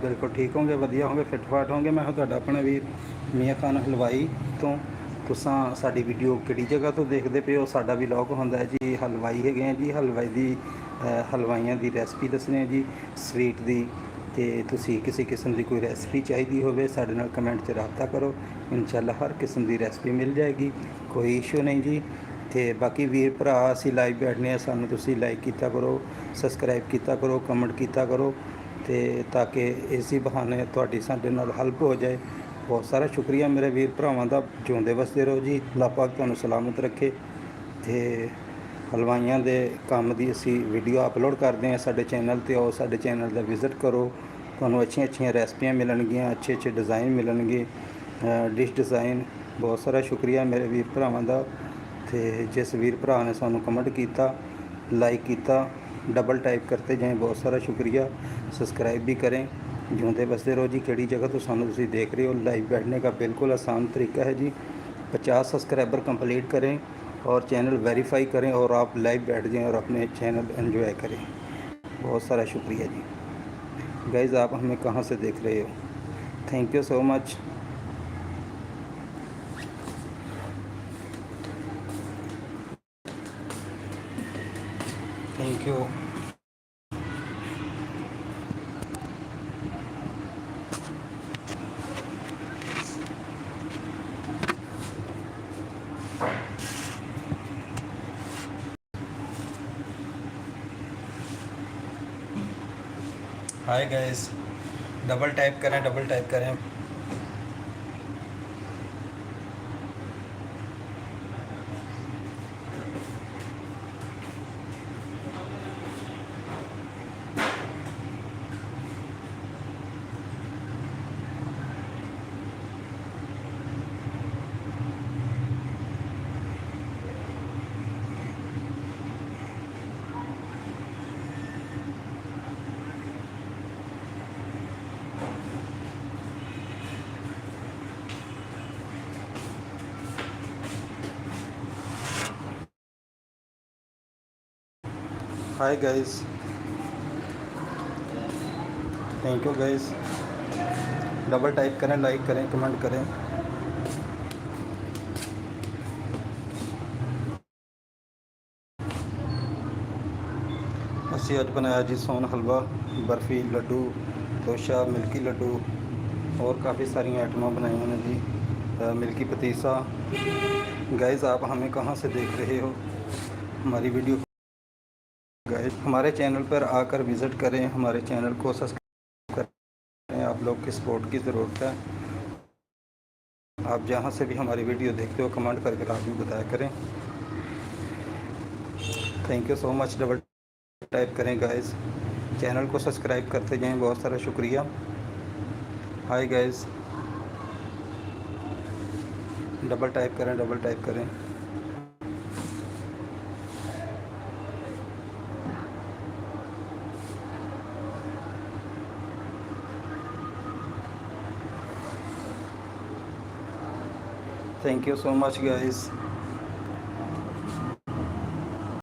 बिल्कुल ठीक होंगे, वधिया होंगे, फिट फाट होंगे। मैं हाँ तुहाडा अपना वीर मियाँ खान हलवाई तो तुसां साडी वीडियो किहड़ी जगह तो देखते पे हो। साडा व्लॉग हुंदा है जी, हलवाई हैगे आ जी, हलवाई दी हलवाइयां दी रैसपी दसने जी, स्वीट दी। ते तुसी किसी किस्म की कोई रैसपी चाहिए होवे साडे नाल कमेंट च रबता करो, इंशाअल्लाह हर किस्म की रैसपी मिल जाएगी, कोई इशू नहीं जी। ते बाकी वीर भरा असीं लाइव बैठने सानू तुसी लाइक कीता करो, सबसक्राइब कीता करो, कमेंट कीता करो, ते ताकि इसी बहाने तुहाडी साडे नाल हेल्प हो जाए। बहुत सारा शुक्रिया मेरे वीर भरावां दा, जिउंदे वसदे रहो जी, अल्लाह पाक तुहानू सलामत रखे। ते हलवाइयां दे काम दी असी वीडियो अपलोड करते हैं साडे चैनल ते, आओ साडे चैनल दा विजिट करो, तुहानू अच्छियां अच्छियां रैसपियां मिलणगियां, अच्छे अच्छे डिज़ाइन मिलणगे, डिश डिज़ाइन। बहुत सारा शुक्रिया मेरे वीर भरावां दा। ते जिस वीर भरा ने सानू कमेंट किया, लाइक किया, डबल टाइप करते जाएँ, बहुत सारा शुक्रिया। सब्सक्राइब भी करें, जिउंदे बसते रहो जी। केड़ी जगह तो सानू तुसी देख रहे हो, लाइव बैठने का बिल्कुल आसान तरीका है जी। 50 सब्सक्राइबर कंप्लीट करें और चैनल वेरीफाई करें और आप लाइव बैठ जाएं और अपने चैनल एंजॉय करें। बहुत सारा शुक्रिया जी। गाइज़ आप हमें कहाँ से देख रहे हो? Thank you so much. Thank you. Hi guys, double type करें, डबल टाइप करें। Hi guys, thank you guys. Double type करें, लाइक करें, कमेंट करें। असी अज बनाया जी सोन हलवा, बर्फ़ी, लड्डू, डोशा, मिल्की लड्डू और काफ़ी सारी आइटम बनाई हैं जी, मिल्की पतीसा। गाइस आप हमें कहाँ से देख रहे हो? हमारी वीडियो गाइस हमारे चैनल पर आकर विज़िट करें, हमारे चैनल को सब्सक्राइब करें। आप लोग की सपोर्ट की ज़रूरत है। आप जहाँ से भी हमारी वीडियो देखते हो कमेंट करके आप भी बताया करें। Thank you so much. Double type करें गाइस, चैनल को सब्सक्राइब करते जाएं, बहुत सारा शुक्रिया। हाय गाइस, डबल टाइप करें, डबल टाइप करें। Thank you so much guys.